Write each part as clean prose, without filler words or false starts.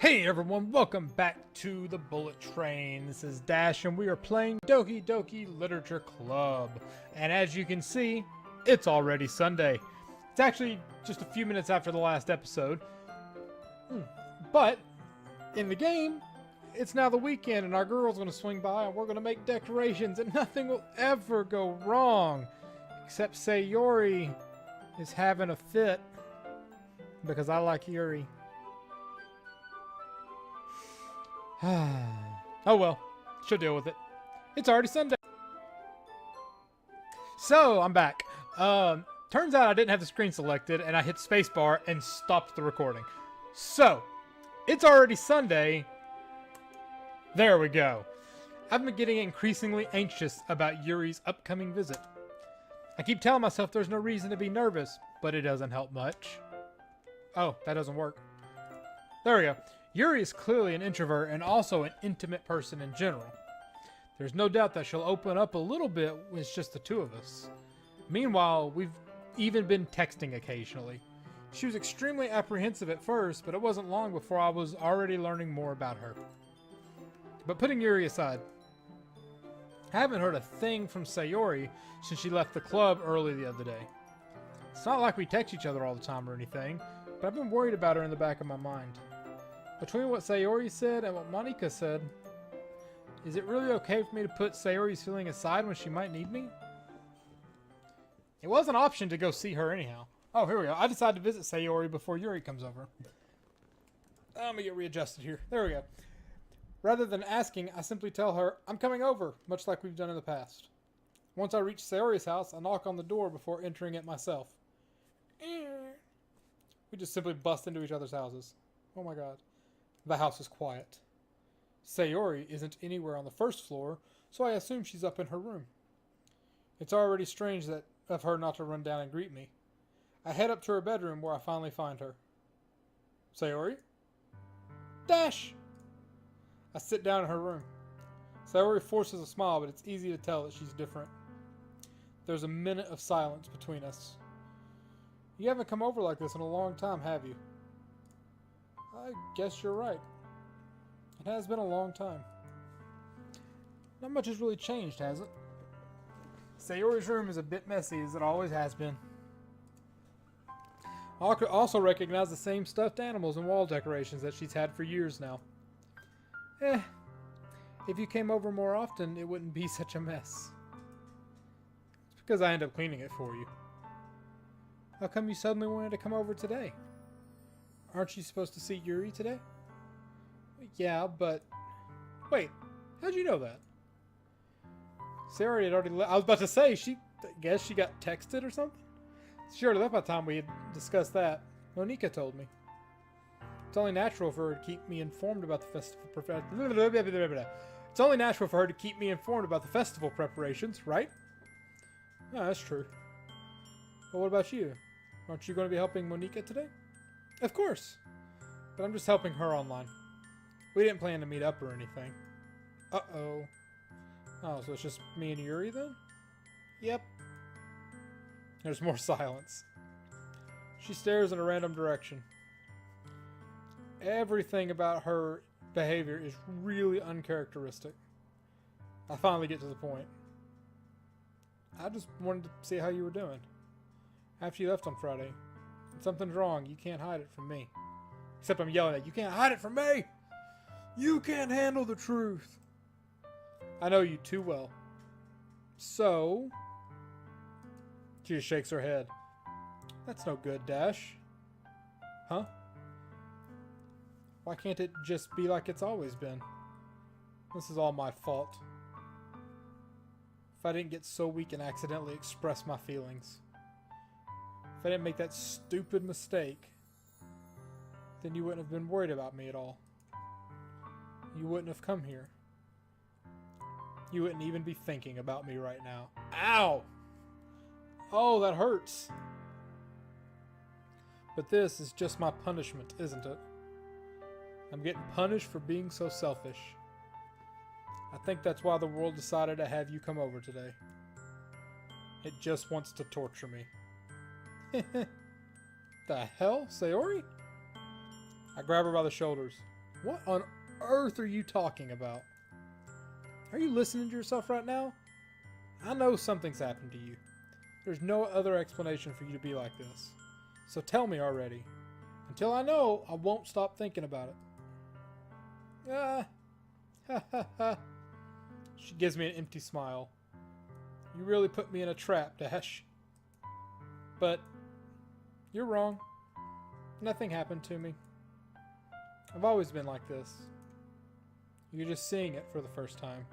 Hey everyone, welcome back to the Bullet Train. This is Dash and we are playing Doki Doki Literature Club. And as you can see, it's already Sunday. It's actually just a few minutes after the last episode. But in the game, it's now the weekend and our girl's going to swing by and we're going to make decorations and nothing will ever go wrong. Except Sayori is having a fit because I like Yuri. Oh well, she'll deal with it. It's already Sunday. So, I'm back. Turns out I didn't have the screen selected and I hit spacebar and stopped the recording. So, it's already Sunday. There we go. I've been getting increasingly anxious about Yuri's upcoming visit. I keep telling myself there's no reason to be nervous, but it doesn't help much. Oh, that doesn't work. There we go. Yuri is clearly an introvert and also an intimate person in general. There's no doubt that she'll open up a little bit when it's just the two of us. Meanwhile, we've even been texting occasionally. She was extremely apprehensive at first, but it wasn't long before I was already learning more about her. But putting Yuri aside, I haven't heard a thing from Sayori since she left the club early the other day. It's not like we text each other all the time or anything, but I've been worried about her in the back of my mind. Between what Sayori said and what Monika said, is it really okay for me to put Sayori's feeling aside when she might need me? It was an option to go see her anyhow. Oh, here we go. I decided to visit Sayori before Yuri comes over. Let me get readjusted here. There we go. Rather than asking, I simply tell her, I'm coming over, much like we've done in the past. Once I reach Sayori's house, I knock on the door before entering it myself. We just simply bust into each other's houses. Oh my god. The house is quiet. Sayori isn't anywhere on the first floor, so I assume she's up in her room. It's already strange of her not to run down and greet me. I head up to her bedroom where I finally find her. Sayori? Dash! I sit down in her room. Sayori forces a smile, but it's easy to tell that she's different. There's a minute of silence between us. You haven't come over like this in a long time, have you? I guess you're right. It has been a long time. Not much has really changed, has it? Sayori's room is a bit messy, as it always has been. I could also recognize the same stuffed animals and wall decorations that she's had for years now. If you came over more often, it wouldn't be such a mess. It's because I end up cleaning it for you. How come you suddenly wanted to come over today? Aren't you supposed to see Yuri today? Yeah, but... Wait, how'd you know that? Sarah had already left. I was about to say, I guess she got texted or something? She already left by the time we had discussed that. Monika told me. It's only natural for her to keep me informed about the festival... It's only natural for her to keep me informed about the festival preparations, right? No, that's true. But what about you? Aren't you going to be helping Monika today? Of course. But I'm just helping her online. We didn't plan to meet up or anything. Uh-oh. Oh, so it's just me and Yuri then? Yep. There's more silence. She stares in a random direction. Everything about her behavior is really uncharacteristic. I finally get to the point. I just wanted to see how you were doing. After you left on Friday. If something's wrong, you can't hide it from me. Except I'm yelling at you. You can't hide it from me! You can't handle the truth! I know you too well. So... She just shakes her head. That's no good, Dash. Huh? Why can't it just be like it's always been? This is all my fault. If I didn't get so weak and accidentally express my feelings. If I didn't make that stupid mistake, then you wouldn't have been worried about me at all. You wouldn't have come here. You wouldn't even be thinking about me right now. Ow! Oh, that hurts. But this is just my punishment, isn't it? I'm getting punished for being so selfish. I think that's why the world decided to have you come over today. It just wants to torture me. The hell? Sayori? I grab her by the shoulders. What on earth are you talking about? Are you listening to yourself right now? I know something's happened to you. There's no other explanation for you to be like this. So tell me already. Until I know, I won't stop thinking about it. Ah, ha ha ha. She gives me an empty smile. You really put me in a trap, Dash. But you're wrong. Nothing happened to me. I've always been like this. You're just seeing it for the first time.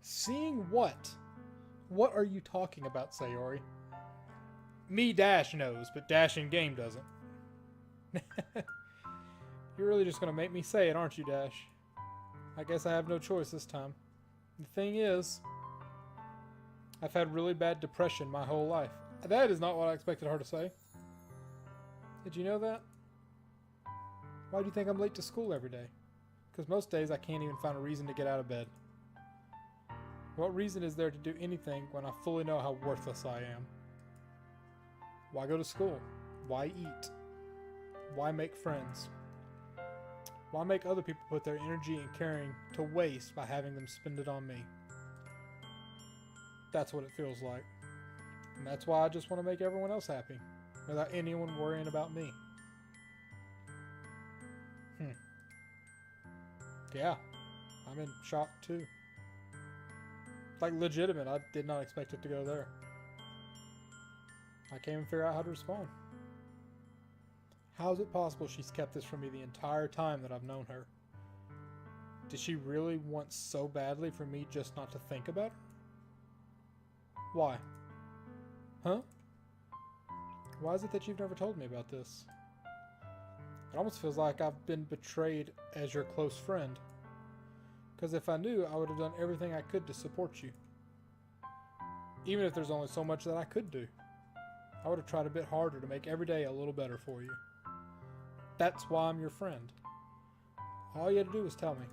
Seeing what? What are you talking about, Sayori? Me, Dash, knows, but Dash in game doesn't. You're really just going to make me say it, aren't you, Dash? I guess I have no choice this time. The thing is, I've had really bad depression my whole life. That is not what I expected her to say. Did you know that? Why do you think I'm late to school every day? Because most days I can't even find a reason to get out of bed. What reason is there to do anything when I fully know how worthless I am? Why go to school? Why eat? Why make friends? Why make other people put their energy and caring to waste by having them spend it on me? That's what it feels like. And that's why I just want to make everyone else happy, without anyone worrying about me. Yeah, I'm in shock too. Like legitimate, I did not expect it to go there. I can't even figure out how to respond. How is it possible she's kept this from me the entire time that I've known her? Did she really want so badly for me just not to think about her? Why? Huh? Why is it that you've never told me about this? It almost feels like I've been betrayed as your close friend. Because if I knew, I would have done everything I could to support you. Even if there's only so much that I could do. I would have tried a bit harder to make every day a little better for you. That's why I'm your friend. All you had to do was tell me.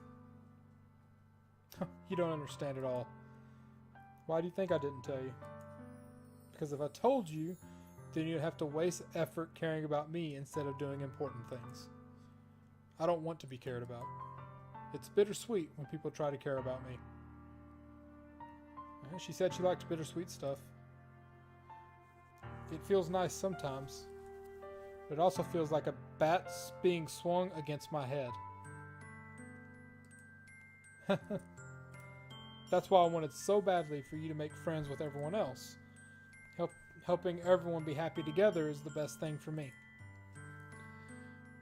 You don't understand at all. Why do you think I didn't tell you? Because if I told you, then you'd have to waste effort caring about me instead of doing important things. I don't want to be cared about. It's bittersweet when people try to care about me. She said she liked bittersweet stuff. It feels nice sometimes, but it also feels like a bat being swung against my head. That's why I wanted so badly for you to make friends with everyone else. Helping everyone be happy together is the best thing for me.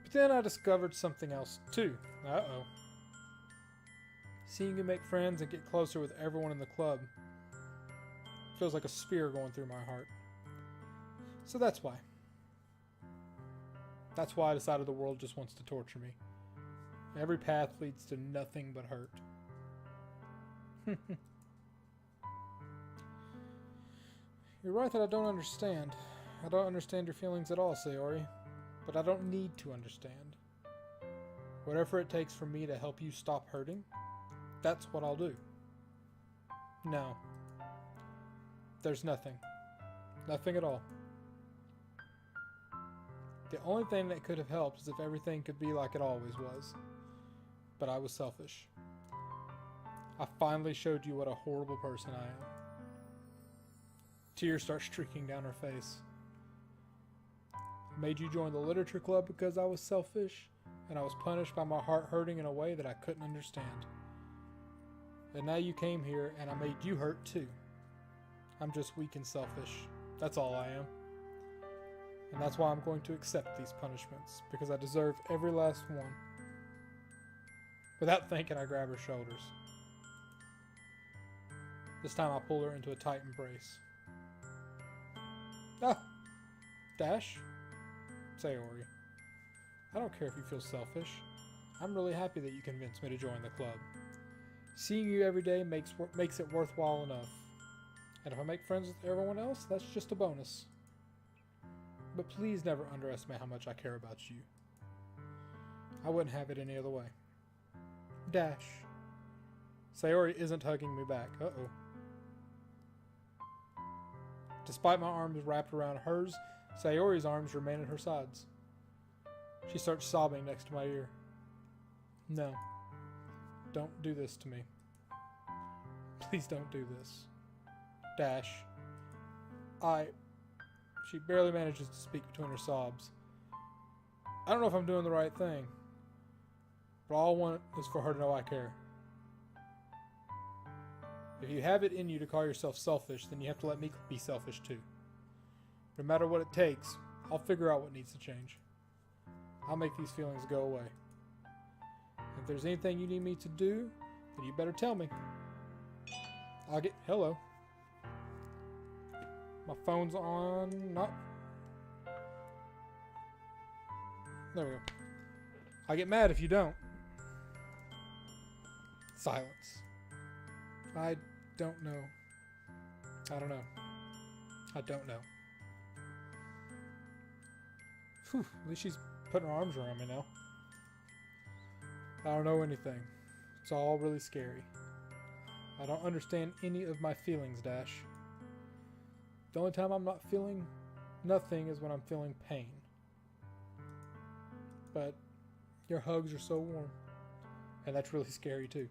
But then I discovered something else too. Uh-oh. Seeing you make friends and get closer with everyone in the club feels like a spear going through my heart. So that's why. That's why I decided the world just wants to torture me. Every path leads to nothing but hurt. You're right that I don't understand. I don't understand your feelings at all, Sayori. But I don't need to understand. Whatever it takes for me to help you stop hurting, that's what I'll do. No. There's nothing. Nothing at all. The only thing that could have helped is if everything could be like it always was. But I was selfish. I finally showed you what a horrible person I am. Tears start streaking down her face. I made you join the literature club because I was selfish, and I was punished by my heart hurting in a way that I couldn't understand. And now you came here, and I made you hurt too. I'm just weak and selfish. That's all I am. And that's why I'm going to accept these punishments, because I deserve every last one. Without thinking, I grab her shoulders. This time I pull her into a tight embrace. Ah! Dash? Sayori. I don't care if you feel selfish. I'm really happy that you convinced me to join the club. Seeing you every day makes it worthwhile enough. And if I make friends with everyone else, that's just a bonus. But please never underestimate how much I care about you. I wouldn't have it any other way. Dash. Sayori isn't hugging me back. Uh-oh. Despite my arms wrapped around hers, Sayori's arms remain at her sides. She starts sobbing next to my ear. No. Don't do this to me. Please don't do this. Dash. She barely manages to speak between her sobs. I don't know if I'm doing the right thing, but all I want is for her to know I care. If you have it in you to call yourself selfish, then you have to let me be selfish too. No matter what it takes, I'll figure out what needs to change. I'll make these feelings go away. If there's anything you need me to do, then you better tell me. Hello. My phone's on. Not. There we go. I get mad if you don't. Silence. I don't know. I don't know. I don't know. Whew, at least she's putting her arms around me now. I don't know anything. It's all really scary. I don't understand any of my feelings, Dash. The only time I'm not feeling nothing is when I'm feeling pain. But your hugs are so warm. And that's really scary too.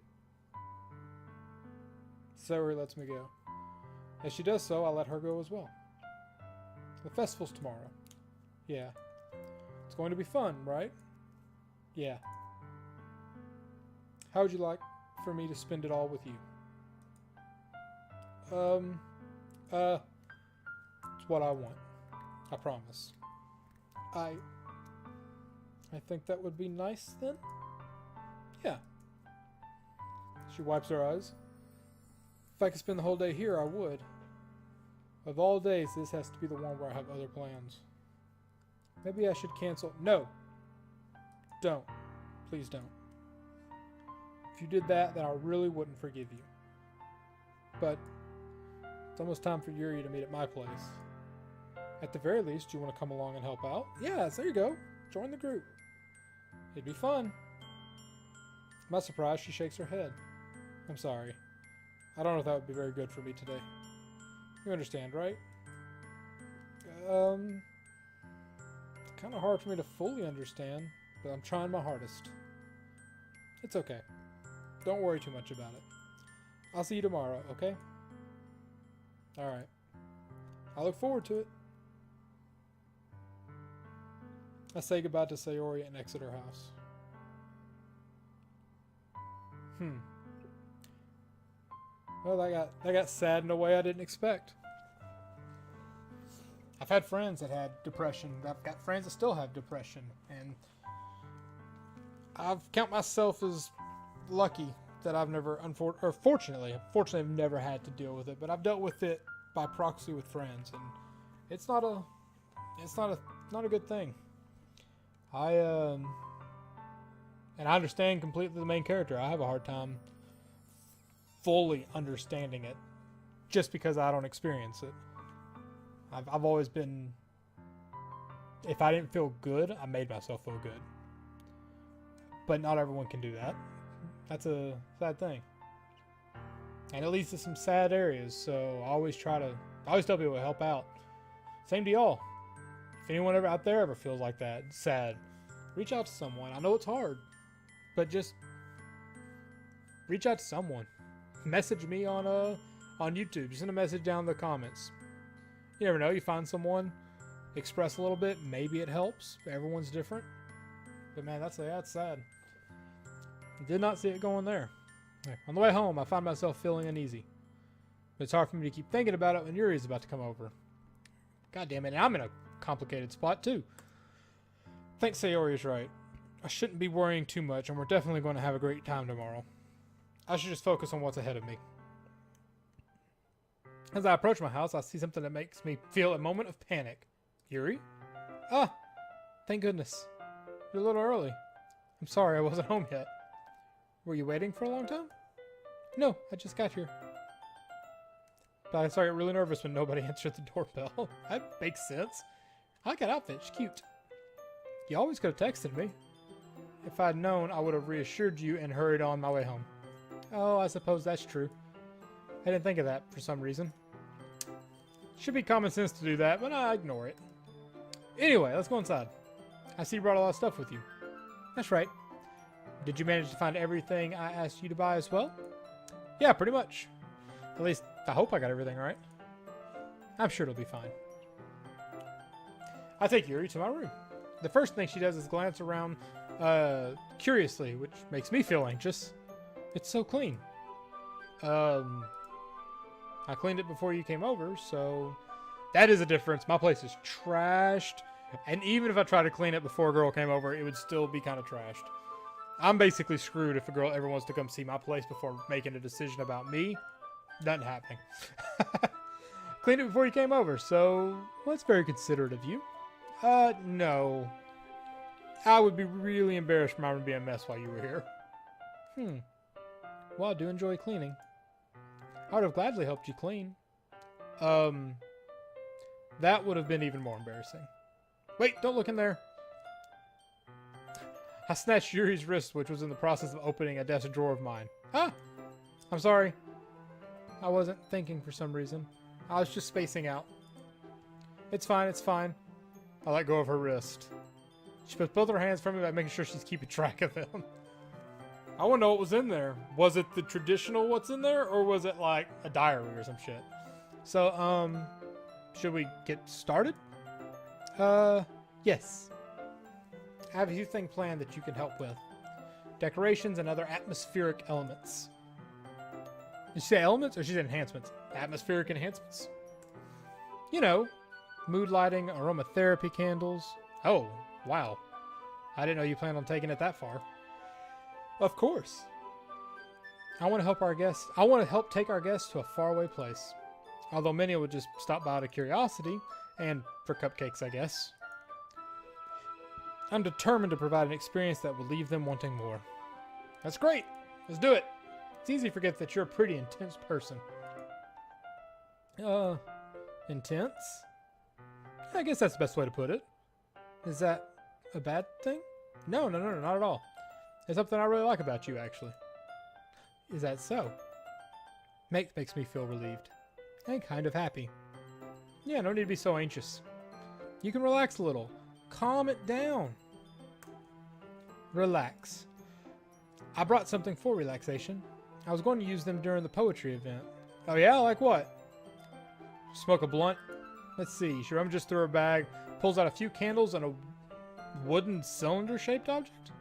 Sayori lets me go. As she does so, I'll let her go as well. The festival's tomorrow. Yeah. It's going to be fun, right? Yeah. How would you like for me to spend it all with you? It's what I want. I promise. I think that would be nice then? Yeah. She wipes her eyes. If I could spend the whole day here, I would. Of all days, this has to be the one where I have other plans. Maybe I should cancel. No. Don't. Please don't. If you did that, then I really wouldn't forgive you. But it's almost time for Yuri to meet at my place. At the very least, you want to come along and help out? Yes, there you go. Join the group. It'd be fun. To my surprise, she shakes her head. I'm sorry. I don't know if that would be very good for me today. You understand, right? It's kind of hard for me to fully understand, but I'm trying my hardest. It's okay. Don't worry too much about it. I'll see you tomorrow, okay? Alright. I look forward to it. I say goodbye to Sayori and exit her house. Well, that got sad in a way I didn't expect. I've had friends that had depression. I've got friends that still have depression, and I've count myself as lucky that I've never, fortunately, I've never had to deal with it. But I've dealt with it by proxy with friends, and it's not a good thing. And I understand completely the main character. I have a hard time fully understanding it just because I don't experience it. I've always been, if I didn't feel good, I made myself feel good. But not everyone can do that. That's a sad thing. And it leads to some sad areas, so I always tell people to help out. Same to y'all. If anyone out there ever feels like that, sad, reach out to someone. I know it's hard, but just reach out to someone. Message me on YouTube. Send a message down in the comments. You never know. You find someone, express a little bit. Maybe it helps. Everyone's different. But man, that's sad. Did not see it going there. On the way home, I find myself feeling uneasy. But it's hard for me to keep thinking about it when Yuri's about to come over. God damn it, I'm in a complicated spot too. I think Sayori is right. I shouldn't be worrying too much, and we're definitely going to have a great time tomorrow. I should just focus on what's ahead of me. As I approach my house, I see something that makes me feel a moment of panic. Yuri? Ah! Thank goodness. You're a little early. I'm sorry I wasn't home yet. Were you waiting for a long time? No, I just got here. But I started really nervous when nobody answered the doorbell. That makes sense. I like that outfit. It's cute. You always could have texted me. If I'd known, I would have reassured you and hurried on my way home. Oh, I suppose that's true. I didn't think of that for some reason. Should be common sense to do that, but I ignore it. Anyway, let's go inside. I see you brought a lot of stuff with you. That's right. Did you manage to find everything I asked you to buy as well? Yeah, pretty much. At least, I hope I got everything right. I'm sure it'll be fine. I take Yuri to my room. The first thing she does is glance around curiously, which makes me feel anxious. It's so clean. I cleaned it before you came over, so that is a difference. My place is trashed, and even if I tried to clean it before a girl came over, it would still be kind of trashed. I'm basically screwed if a girl ever wants to come see my place before making a decision about me. Nothing happening. Cleaned it before you came over, so well, that's very considerate of you. No. I would be really embarrassed for my room to be a mess while you were here. Well, I do enjoy cleaning. I would have gladly helped you clean. That would have been even more embarrassing. Wait, don't look in there. I snatched Yuri's wrist, which was in the process of opening a desk drawer of mine. Ah! I'm sorry. I wasn't thinking for some reason. I was just spacing out. It's fine, it's fine. I let go of her wrist. She puts both her hands from me by making sure she's keeping track of them. I want to know what was in there. Was it the traditional what's in there, or was it like a diary or some shit? So, should we get started? Yes. I have a few things planned that you can help with. Decorations and other atmospheric elements. Did she say elements, or she said enhancements? Atmospheric enhancements. You know, mood lighting, aromatherapy candles. Oh, wow. I didn't know you planned on taking it that far. Of course. I want to help our guests. I want to help take our guests to a faraway place. Although many would just stop by out of curiosity, and for cupcakes, I guess. I'm determined to provide an experience that will leave them wanting more. That's great. Let's do it. It's easy to forget that you're a pretty intense person. Intense? I guess that's the best way to put it. Is that a bad thing? No, not at all. It's something I really like about you, actually. Is that so? Makes me feel relieved. And kind of happy. Yeah, no need to be so anxious. You can relax a little. Calm it down. Relax. I brought something for relaxation. I was going to use them during the poetry event. Oh yeah? Like what? Smoke a blunt? Let's see. She rummages through her bag, pulls out a few candles and a wooden cylinder-shaped object.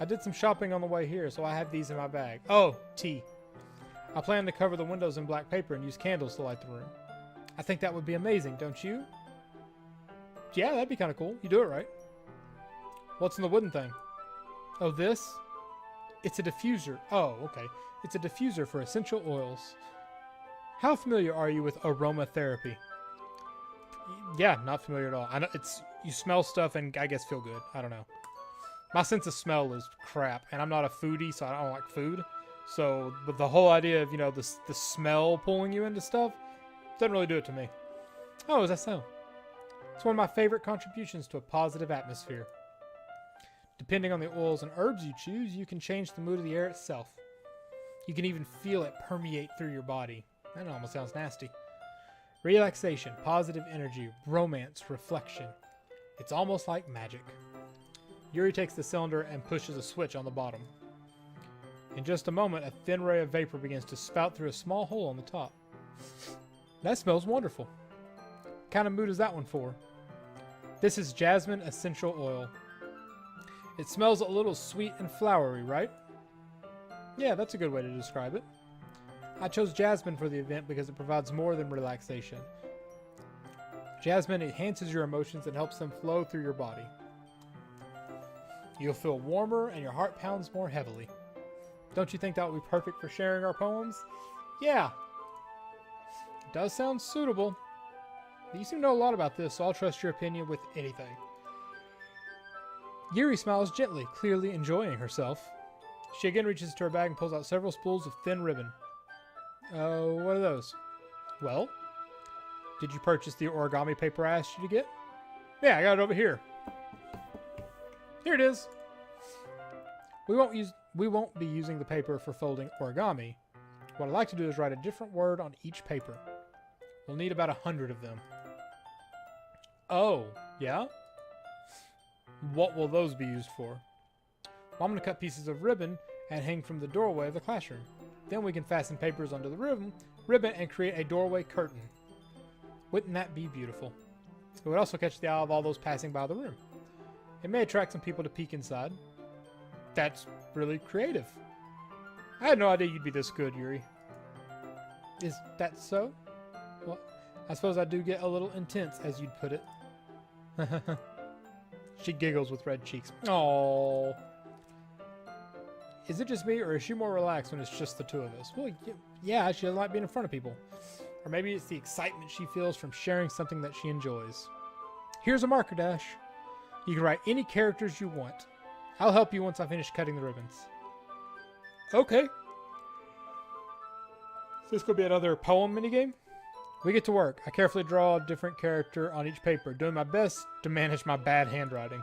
I did some shopping on the way here, so I have these in my bag. Oh, tea. I plan to cover the windows in black paper and use candles to light the room. I think that would be amazing, don't you? Yeah, that'd be kind of cool. You do it right. What's in the wooden thing? Oh, this? It's a diffuser. Oh, okay. It's a diffuser for essential oils. How familiar are you with aromatherapy? Yeah, not familiar at all. I know it's you smell stuff and I guess feel good. I don't know. My sense of smell is crap, and I'm not a foodie, so I don't like food. So, but the whole idea of, you know, the smell pulling you into stuff doesn't really do it to me. Oh, is that so? It's one of my favorite contributions to a positive atmosphere. Depending on the oils and herbs you choose, you can change the mood of the air itself. You can even feel it permeate through your body. That almost sounds nasty. Relaxation, positive energy, romance, reflection. It's almost like magic. Yuri takes the cylinder and pushes a switch on the bottom. In just a moment, a thin ray of vapor begins to spout through a small hole on the top. That smells wonderful. What kind of mood is that one for? This is jasmine essential oil. It smells a little sweet and flowery, right? Yeah, that's a good way to describe it. I chose jasmine for the event because it provides more than relaxation. Jasmine enhances your emotions and helps them flow through your body. You'll feel warmer and your heart pounds more heavily. Don't you think that would be perfect for sharing our poems? Yeah. It does sound suitable. But you seem to know a lot about this, so I'll trust your opinion with anything. Yuri smiles gently, clearly enjoying herself. She again reaches to her bag and pulls out several spools of thin ribbon. Oh, what are those? Well, did you purchase the origami paper I asked you to get? Yeah, I got it over here. Here it is. We won't be using the paper for folding origami. What I'd like to do is write a different word on each paper. We'll need about 100 of them. Oh, yeah? What will those be used for? Well, I'm going to cut pieces of ribbon and hang from the doorway of the classroom. Then we can fasten papers onto the ribbon and create a doorway curtain. Wouldn't that be beautiful? It would also catch the eye of all those passing by the room. It may attract some people to peek inside. That's really creative. I had no idea you'd be this good, Yuri. Is that so? Well, I suppose I do get a little intense, as you'd put it. She giggles with red cheeks. Aww. Is it just me, or is she more relaxed when it's just the two of us? Well, yeah, she doesn't like being in front of people. Or maybe it's the excitement she feels from sharing something that she enjoys. Here's a marker, Dash. You can write any characters you want. I'll help you once I finish cutting the ribbons. Okay. Is this going to be another poem minigame? We get to work. I carefully draw a different character on each paper, doing my best to manage my bad handwriting.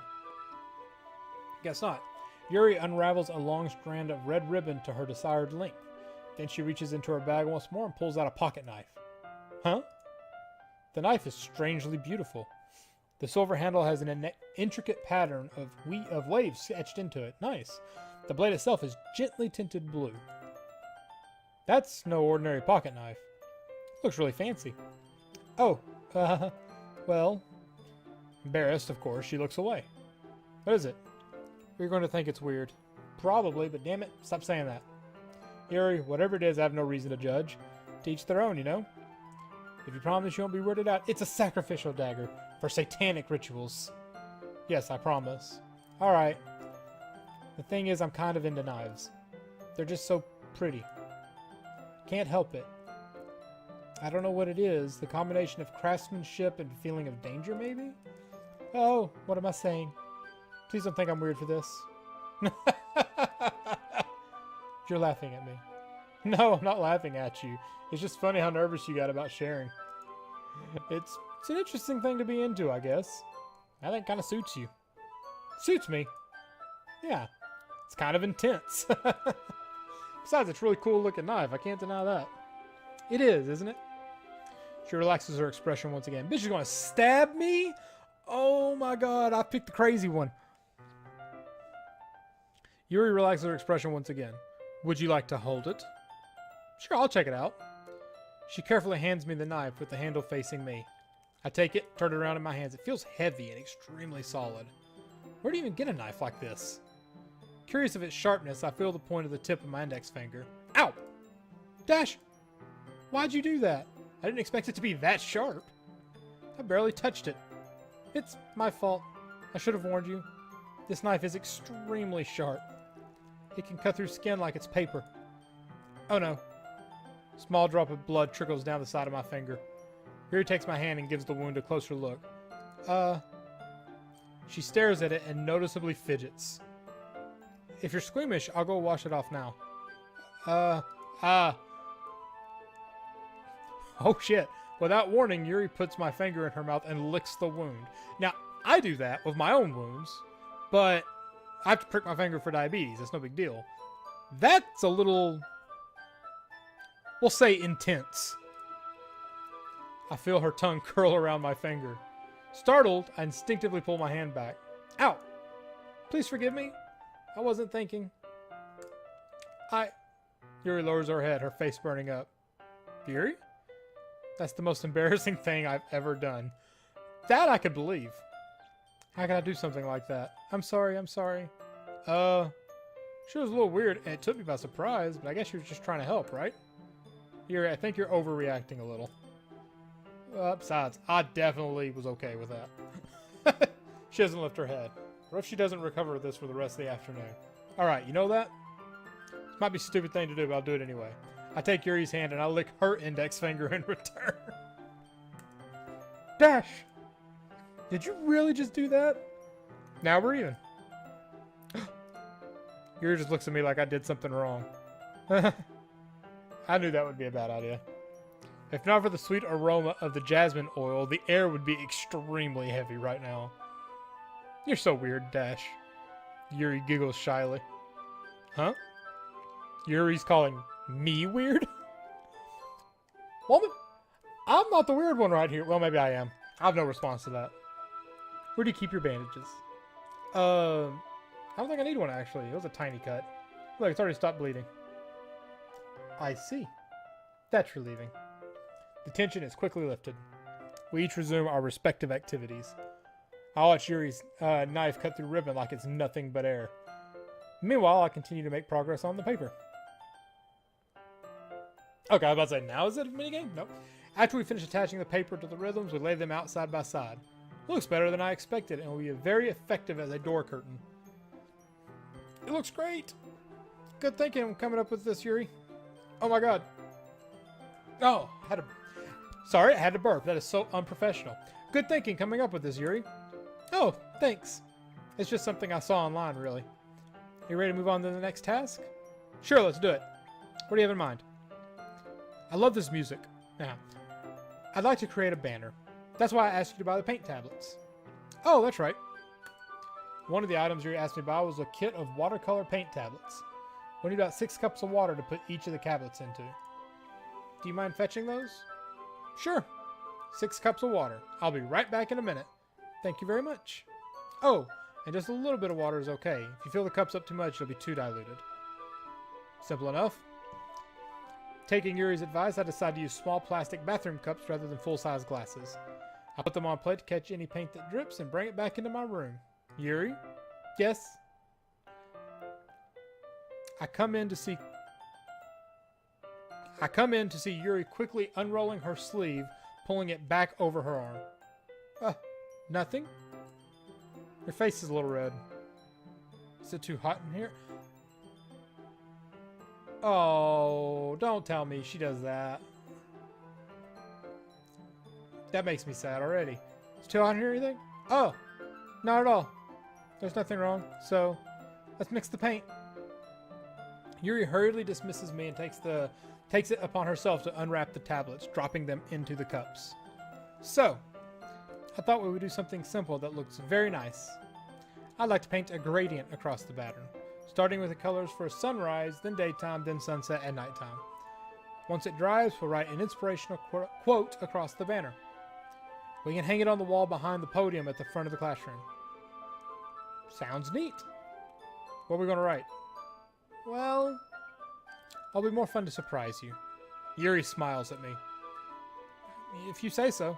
Guess not. Yuri unravels a long strand of red ribbon to her desired length. Then she reaches into her bag once more and pulls out a pocket knife. Huh? The knife is strangely beautiful. The silver handle has an intricate pattern of waves etched into it. Nice. The blade itself is gently tinted blue. That's no ordinary pocket knife. Looks really fancy. Oh, well, embarrassed, of course, she looks away. What is it? You're going to think it's weird. Probably, but damn it, stop saying that. Yuri, whatever it is, I have no reason to judge. To each their own, you know? If you promise you won't be weirded out, it's a sacrificial dagger for satanic rituals. Yes, I promise. Alright. The thing is, I'm kind of into knives. They're just so pretty. Can't help it. I don't know what it is. The combination of craftsmanship and feeling of danger, maybe? Oh, what am I saying? Please don't think I'm weird for this. You're laughing at me. No, I'm not laughing at you. It's just funny how nervous you got about sharing. It's an interesting thing to be into, I guess. I think it kind of suits you. Suits me. Yeah. It's kind of intense. Besides, it's a really cool looking knife. I can't deny that. It is, isn't it? She relaxes her expression once again. Bitch, you're going to stab me? Oh my god, I picked the crazy one. Yuri relaxes her expression once again. Would you like to hold it? Sure, I'll check it out. She carefully hands me the knife with the handle facing me. I take it, turn it around in my hands. It feels heavy and extremely solid. Where do you even get a knife like this? Curious of its sharpness, I feel the point of the tip of my index finger. Ow! Dash! Why'd you do that? I didn't expect it to be that sharp. I barely touched it. It's my fault. I should have warned you. This knife is extremely sharp. It can cut through skin like it's paper. Oh no. Small drop of blood trickles down the side of my finger. Yuri takes my hand and gives the wound a closer look. She stares at it and noticeably fidgets. If you're squeamish, I'll go wash it off now. Oh shit. Without warning, Yuri puts my finger in her mouth and licks the wound. Now, I do that with my own wounds, but I have to prick my finger for diabetes. That's no big deal. That's a little, we'll say, intense. I feel her tongue curl around my finger. Startled, I instinctively pull my hand back. Ow! Please forgive me. I wasn't thinking. Yuri lowers her head, her face burning up. Yuri? That's the most embarrassing thing I've ever done. That I could believe. How can I do something like that? I'm sorry, I'm sorry. She was a little weird and it took me by surprise, but I guess you were just trying to help, right? Yuri, I think you're overreacting a little. Besides, I definitely was okay with that. She doesn't lift her head. What if she doesn't recover this for the rest of the afternoon? Alright, you know that? This might be a stupid thing to do, but I'll do it anyway. I take Yuri's hand and I lick her index finger in return. Dash! Did you really just do that? Now we're even. Yuri just looks at me like I did something wrong. I knew that would be a bad idea. If not for the sweet aroma of the jasmine oil, the air would be extremely heavy right now. You're so weird, Dash. Yuri giggles shyly. Huh? Yuri's calling me weird? Woman, I'm not the weird one right here. Well, maybe I am. I have no response to that. Where do you keep your bandages? I don't think I need one, actually. It was a tiny cut. Look, it's already stopped bleeding. I see. That's relieving. The tension is quickly lifted. We each resume our respective activities. I watch Yuri's knife cut through ribbon like it's nothing but air. Meanwhile, I continue to make progress on the paper. Okay, I was about to say, now is it a minigame? Nope. After we finish attaching the paper to the rhythms, we lay them out side by side. It looks better than I expected and will be very effective as a door curtain. It looks great! Good thinking coming up with this, Yuri. Oh my god. Oh, sorry, I had to burp. That is so unprofessional. Good thinking coming up with this, Yuri. Oh, thanks. It's just something I saw online, really. You ready to move on to the next task? Sure, let's do it. What do you have in mind? I love this music. Now, I'd like to create a banner. That's why I asked you to buy the paint tablets. Oh, that's right. One of the items you asked me to buy was a kit of watercolor paint tablets. We need about 6 cups of water to put each of the tablets into. Do you mind fetching those? Sure. 6 cups of water. I'll be right back in a minute. Thank you very much. Oh, and just a little bit of water is okay. If you fill the cups up too much, it'll be too diluted. Simple enough. Taking Yuri's advice, I decided to use small plastic bathroom cups rather than full-size glasses. I put them on a plate to catch any paint that drips and bring it back into my room. Yuri? Yes? I come in to see Yuri quickly unrolling her sleeve, pulling it back over her arm. Nothing? Your face is a little red. Is it too hot in here? Oh, don't tell me she does that. That makes me sad already. It's too hot in here, you think? Oh, not at all. There's nothing wrong. So, let's mix the paint. Yuri hurriedly dismisses me and takes it upon herself to unwrap the tablets, dropping them into the cups. So, I thought we would do something simple that looks very nice. I'd like to paint a gradient across the pattern, starting with the colors for sunrise, then daytime, then sunset, and nighttime. Once it dries, we'll write an inspirational quote across the banner. We can hang it on the wall behind the podium at the front of the classroom. Sounds neat. What are we going to write? Well, it'll be more fun to surprise you. Yuri smiles at me. If you say so.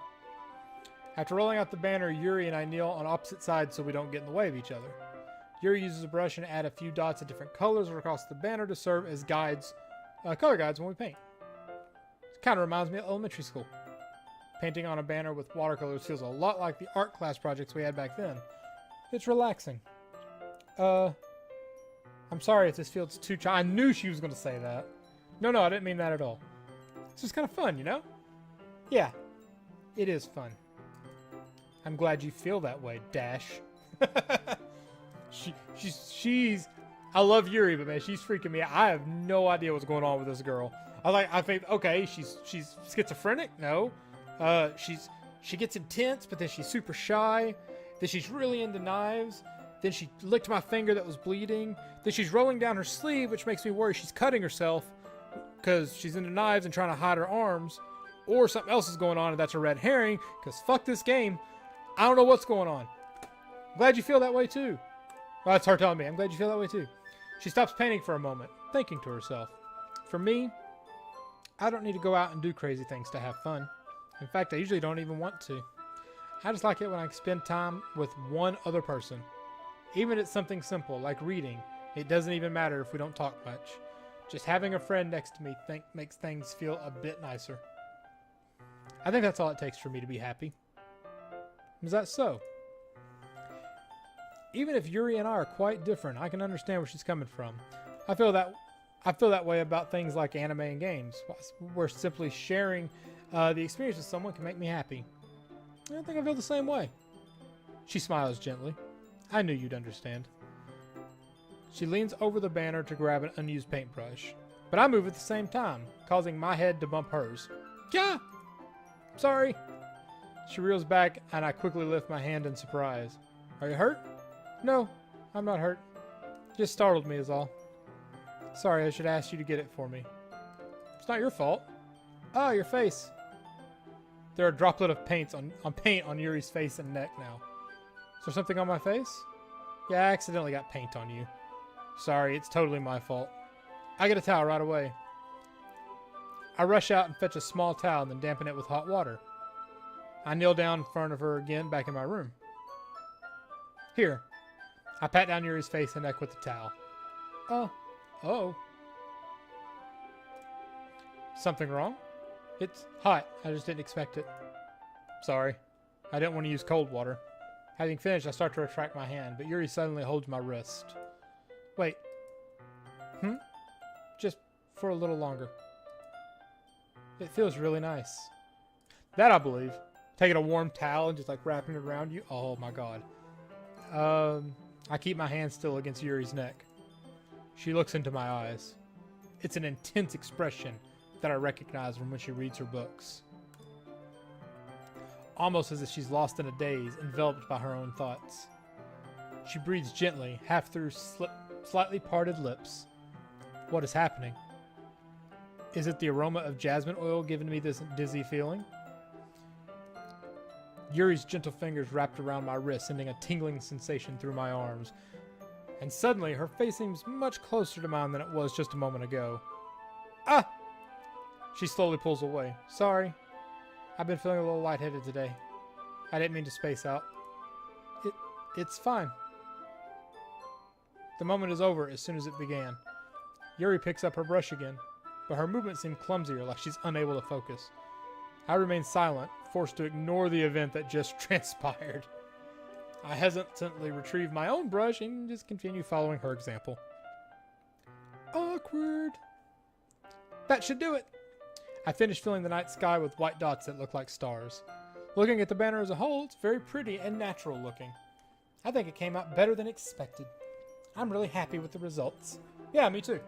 After rolling out the banner, Yuri and I kneel on opposite sides so we don't get in the way of each other. Yuri uses a brush and add a few dots of different colors across the banner to serve as guides, color guides when we paint. It kind of reminds me of elementary school. Painting on a banner with watercolors feels a lot like the art class projects we had back then. It's relaxing. I'm sorry if this feels too I knew she was going to say that. No, I didn't mean that at all. It's just kind of fun, you know? Yeah, it is fun. I'm glad you feel that way, Dash. She's I love Yuri, but man, she's freaking me out. I have no idea what's going on with this girl. I think, okay, she's schizophrenic? No. She gets intense, but then she's super shy. Then she's really into knives. Then she licked my finger that was bleeding. Then she's rolling down her sleeve, which makes me worry she's cutting herself because she's into knives and trying to hide her arms. Or something else is going on, and that's a red herring, because fuck this game. I don't know what's going on. I'm glad you feel that way too. Well, that's her telling me. I'm glad you feel that way too. She stops painting for a moment, thinking to herself. For me, I don't need to go out and do crazy things to have fun. In fact, I usually don't even want to. I just like it when I spend time with one other person. Even if it's something simple, like reading, it doesn't even matter if we don't talk much. Just having a friend next to me makes things feel a bit nicer. I think that's all it takes for me to be happy. Is that so? Even if Yuri and I are quite different, I can understand where she's coming from. I feel that way about things like anime and games, where simply sharing the experience with someone can make me happy. I think I feel the same way. She smiles gently. I knew you'd understand. She leans over the banner to grab an unused paintbrush, but I move at the same time, causing my head to bump hers. Yeah! Sorry. She reels back, and I quickly lift my hand in surprise. Are you hurt? No, I'm not hurt. Just startled me is all. Sorry, I should ask you to get it for me. It's not your fault. Ah, your face. There are a droplet of paint on Yuri's face and neck now. Is there something on my face? Yeah, I accidentally got paint on you. Sorry, it's totally my fault. I get a towel right away. I rush out and fetch a small towel and then dampen it with hot water. I kneel down in front of her again back in my room. Here. I pat down Yuri's face and neck with the towel. Oh. Something wrong? It's hot. I just didn't expect it. Sorry. I didn't want to use cold water. Having finished, I start to retract my hand, but Yuri suddenly holds my wrist. Wait. Just for a little longer. It feels really nice. That I believe. Taking a warm towel and just like wrapping it around you. Oh my god. I keep my hand still against Yuri's neck. She looks into my eyes. It's an intense expression that I recognize from when she reads her books. Almost as if she's lost in a daze, enveloped by her own thoughts. She breathes gently, half through slightly parted lips. What is happening? Is it the aroma of jasmine oil giving me this dizzy feeling? Yuri's gentle fingers wrapped around my wrist, sending a tingling sensation through my arms. And suddenly, her face seems much closer to mine than it was just a moment ago. Ah! She slowly pulls away. Sorry. I've been feeling a little lightheaded today. I didn't mean to space out. It's fine. The moment is over as soon as it began. Yuri picks up her brush again, but her movements seem clumsier, like she's unable to focus. I remain silent, forced to ignore the event that just transpired. I hesitantly retrieve my own brush and just continue following her example. Awkward. That should do it. I finish filling the night sky with white dots that look like stars. Looking at the banner as a whole, it's very pretty and natural looking. I think it came out better than expected. I'm really happy with the results. Yeah, me too.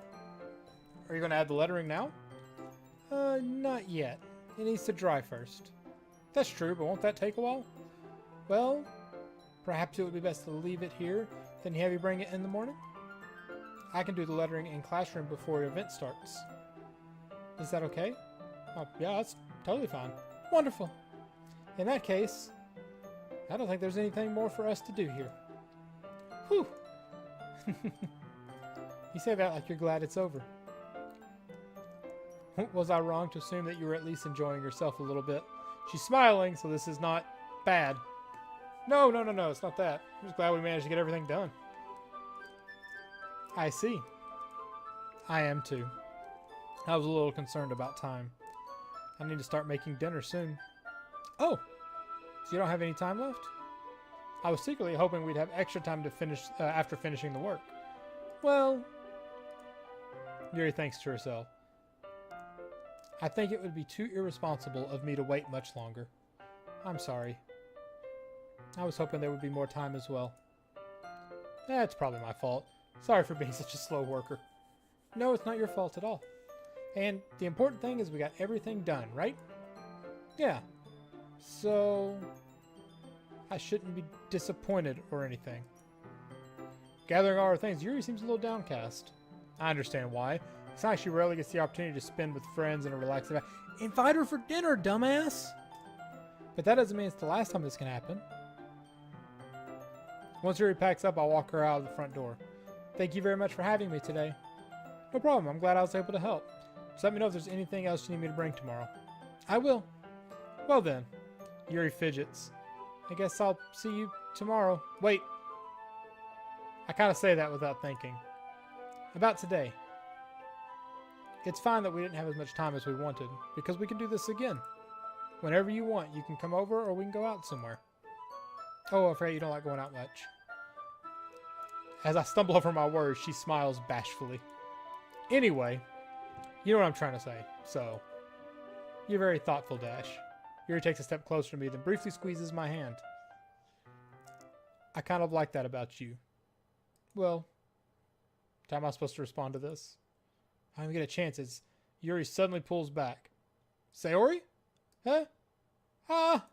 Are you going to add the lettering now? Not yet. It needs to dry first. That's true, but won't that take a while? Well, perhaps it would be best to leave it here, then have you bring it in the morning? I can do the lettering in classroom before the event starts. Is that okay? Oh, yeah, that's totally fine. Wonderful. In that case, I don't think there's anything more for us to do here. Whew. You say that like you're glad it's over. Was I wrong to assume that you were at least enjoying yourself a little bit? She's smiling, so this is not bad. No, it's not that. I'm just glad we managed to get everything done. I see. I am too. I was a little concerned about time. I need to start making dinner soon. Oh, so you don't have any time left? I was secretly hoping we'd have extra time to finish after finishing the work. Well, Yuri thinks to herself. I think it would be too irresponsible of me to wait much longer. I'm sorry. I was hoping there would be more time as well. It's probably my fault. Sorry for being such a slow worker. No, it's not your fault at all. And the important thing is we got everything done, right? Yeah. So I shouldn't be disappointed or anything. Gathering all her things, Yuri seems a little downcast. I understand why. It's not like she rarely gets the opportunity to spend with friends in a relaxed event. Invite her for dinner, dumbass! But that doesn't mean it's the last time this can happen. Once Yuri packs up, I'll walk her out of the front door. Thank you very much for having me today. No problem. I'm glad I was able to help. Just let me know if there's anything else you need me to bring tomorrow. I will. Well then. Yuri fidgets. I guess I'll see you tomorrow. Wait. I kind of say that without thinking. About today. It's fine that we didn't have as much time as we wanted, because we can do this again. Whenever you want, you can come over or we can go out somewhere. Oh, I'm afraid you don't like going out much. As I stumble over my words, she smiles bashfully. Anyway, you know what I'm trying to say, so... You're very thoughtful, Dash. Yuri takes a step closer to me, then briefly squeezes my hand. I kind of like that about you. Well, how am I supposed to respond to this? I don't even get a chance as Yuri suddenly pulls back. Sayori? Huh? Ah!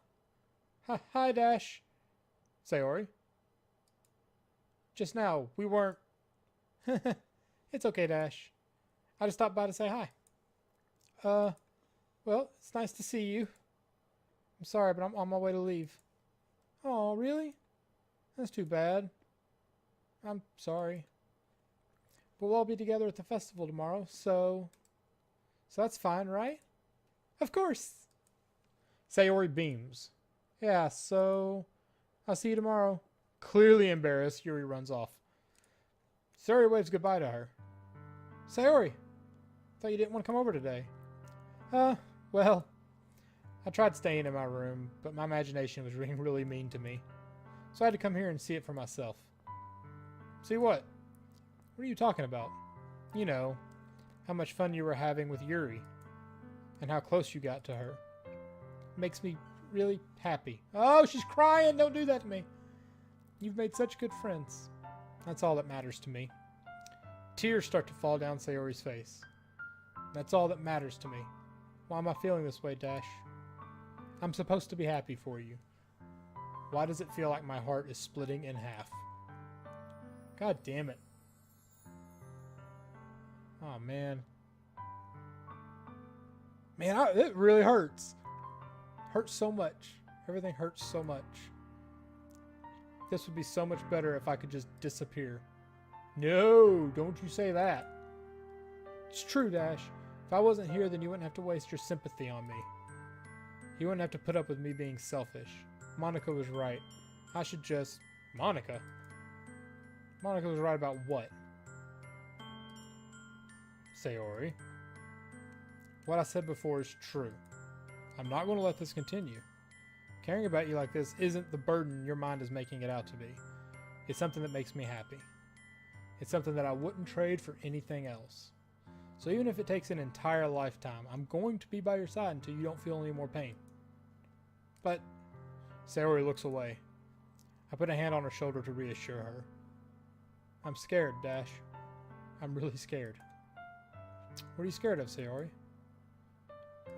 Hi, Dash. Sayori? Just now, we weren't... It's okay, Dash. I just stopped by to say hi. Well, it's nice to see you. I'm sorry, but I'm on my way to leave. Oh, really? That's too bad. I'm sorry. But we'll all be together at the festival tomorrow, so that's fine, right? Of course. Sayori beams. Yeah, so I'll see you tomorrow. Clearly embarrassed, Yuri runs off. Sayori waves goodbye to her. Sayori, thought you didn't want to come over today. Well, I tried staying in my room, but my imagination was being really mean to me. So I had to come here and see it for myself. See what? What are you talking about? You know, how much fun you were having with Yuri. And how close you got to her. Makes me really happy. Oh, she's crying! Don't do that to me! You've made such good friends. That's all that matters to me. Tears start to fall down Sayori's face. That's all that matters to me. Why am I feeling this way, Dash? I'm supposed to be happy for you. Why does it feel like my heart is splitting in half? God damn it. Oh, man. Man, it really hurts. Hurts so much. Everything hurts so much. This would be so much better if I could just disappear. No, don't you say that. It's true, Dash. If I wasn't here, then you wouldn't have to waste your sympathy on me. You wouldn't have to put up with me being selfish. Monica was right. I should just... Monica? Monica was right about what? Sayori. What I said before is true. I'm not going to let this continue. Caring about you like this isn't the burden your mind is making it out to be. It's something that makes me happy. It's something that I wouldn't trade for anything else. So even if it takes an entire lifetime, I'm going to be by your side until you don't feel any more pain. But... Sayori looks away. I put a hand on her shoulder to reassure her. I'm scared, Dash. I'm really scared. What are you scared of, Sayori?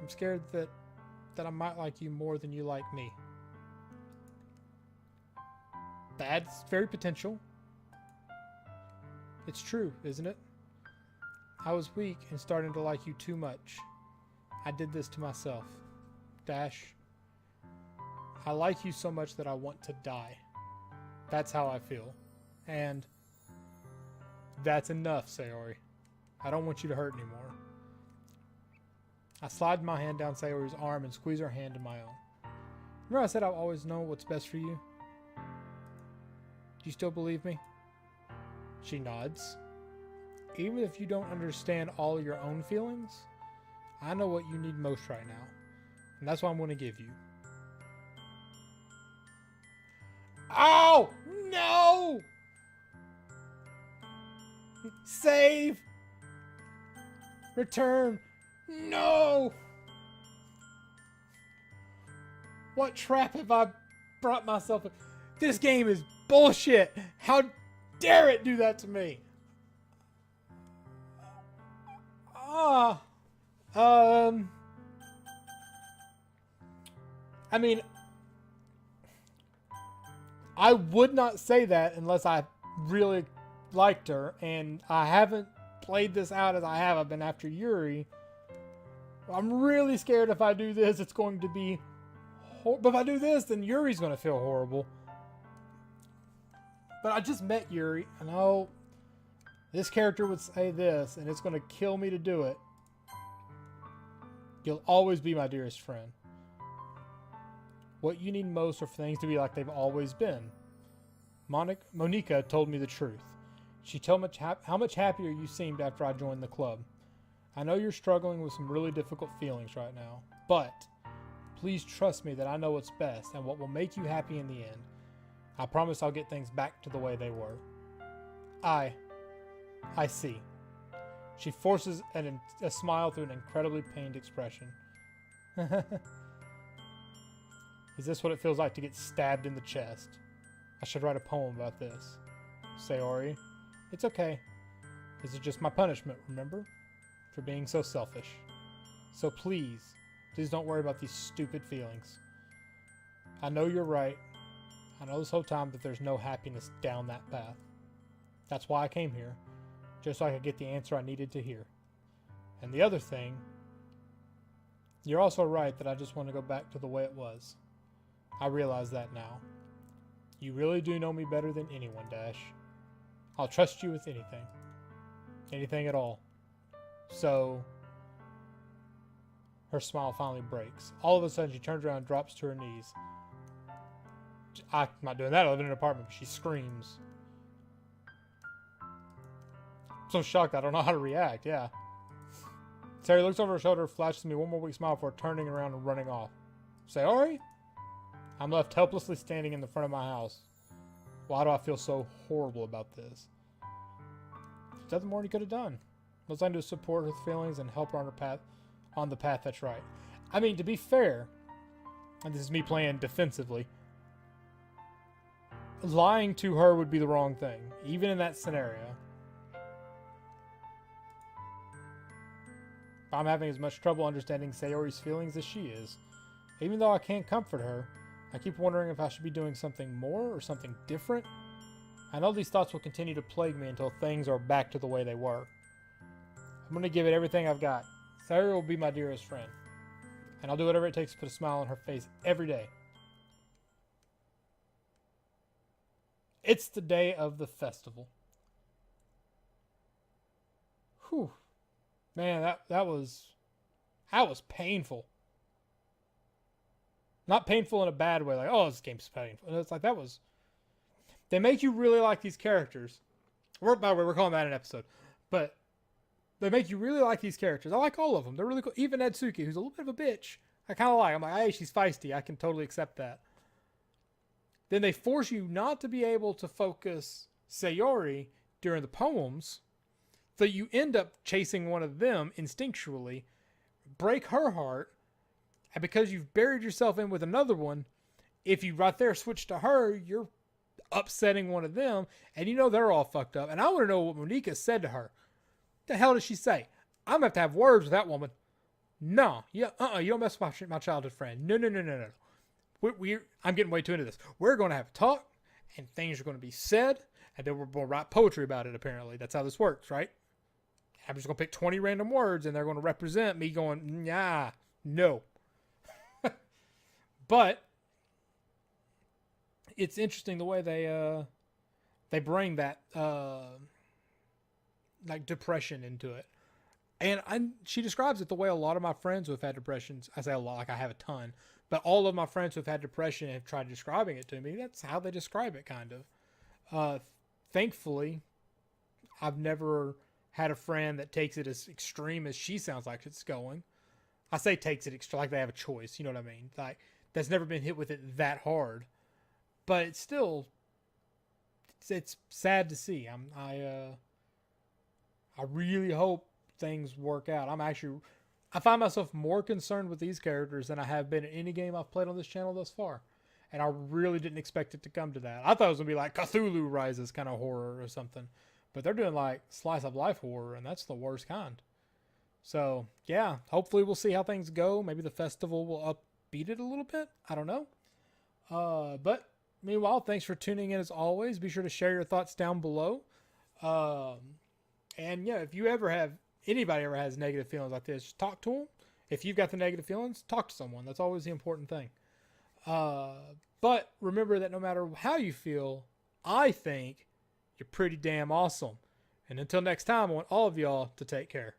I'm scared that I might like you more than you like me. That's very potential. It's true, isn't it? I was weak and starting to like you too much. I did this to myself. Dash, I like you so much that I want to die. That's how I feel. And that's enough, Sayori. I don't want you to hurt anymore. I slide my hand down Sayori's arm and squeeze her hand in my own. Remember I said I've always known what's best for you? Do you still believe me? She nods. Even if you don't understand all your own feelings, I know what you need most right now. And that's what I'm going to give you. Oh! No! Save! Return! No! What trap have I brought myself in? This game is bullshit! How dare it do that to me? I mean, I would not say that unless I really liked her, and I haven't played this out as I have. I've been after Yuri. I'm really scared if I do this, it's going to be... But if I do this, then Yuri's going to feel horrible. But I just met Yuri. I know this character would say this, and it's going to kill me to do it. You'll always be my dearest friend. What you need most are for things to be like they've always been. Monica told me the truth. She told me how much happier you seemed after I joined the club. I know you're struggling with some really difficult feelings right now, but please trust me that I know what's best and what will make you happy in the end. I promise I'll get things back to the way they were. I see. She forces a smile through an incredibly pained expression. Is this what it feels like to get stabbed in the chest? I should write a poem about this. Sayori, it's okay. This is just my punishment, remember? For being so selfish. So please don't worry about these stupid feelings. I know you're right. I know this whole time that there's no happiness down that path. That's why I came here. Just so I could get the answer I needed to hear. And the other thing, you're also right that I just want to go back to the way it was. I realize that now. You really do know me better than anyone, Dash. I'll trust you with anything. Anything at all. So, her smile finally breaks. All of a sudden, she turns around and drops to her knees. I'm not doing that. I live in an apartment, but she screams. I'm so shocked I don't know how to react, yeah. Terry looks over her shoulder, flashes me one more weak smile before turning around and running off. Sayori? I'm left helplessly standing in the front of my house. Why do I feel so horrible about this? There's nothing more he could have done. Most I can do is support her feelings and help her on the path that's right. I mean, to be fair, and this is me playing defensively, lying to her would be the wrong thing, even in that scenario. I'm having as much trouble understanding Sayori's feelings as she is. Even though I can't comfort her, I keep wondering if I should be doing something more or something different. I know these thoughts will continue to plague me until things are back to the way they were. I'm going to give it everything I've got. Sayori will be my dearest friend. And I'll do whatever it takes to put a smile on her face every day. It's the day of the festival. Whew. Man, that was painful. Not painful in a bad way, like, oh, this game's painful. It's like, they make you really like these characters. By the way, we're calling that an episode. But they make you really like these characters. I like all of them. They're really cool. Even Etsuki, who's a little bit of a bitch, I kind of like. I'm like, hey, she's feisty. I can totally accept that. Then they force you not to be able to focus Sayori during the poems, so you end up chasing one of them instinctually, break her heart, and because you've buried yourself in with another one, if you right there switch to her, you're upsetting one of them, and you know they're all fucked up. And I want to know what Monika said to her. What the hell did she say? I'm going to have words with that woman. No, you don't mess with my childhood friend. No. I'm getting way too into this. We're going to have a talk, and things are going to be said, and then we're going to write poetry about it, apparently. That's how this works, right? I'm just going to pick 20 random words, and they're going to represent me going, nah, no. But it's interesting the way they bring that like depression into it. And she describes it the way a lot of my friends who have had depressions, I say a lot, like I have a ton, but all of my friends who have had depression have tried describing it to me. That's how they describe it, kind of. Thankfully, I've never had a friend that takes it as extreme as she sounds like it's going. I say takes it extreme, like they have a choice, you know what I mean? Like, that's never been hit with it that hard. But it's still, it's sad to see. I really hope things work out. I find myself more concerned with these characters than I have been in any game I've played on this channel thus far. And I really didn't expect it to come to that. I thought it was going to be like Cthulhu Rises kind of horror or something. But they're doing like slice of life horror, and that's the worst kind. So, yeah, hopefully we'll see how things go. Maybe the festival will upbeat it a little bit. I don't know. But meanwhile, thanks for tuning in as always. Be sure to share your thoughts down below. And yeah, if you ever have, anybody ever has negative feelings like this, just talk to them. If you've got the negative feelings, talk to someone. That's always the important thing. But remember that no matter how you feel, I think you're pretty damn awesome. And until next time, I want all of y'all to take care.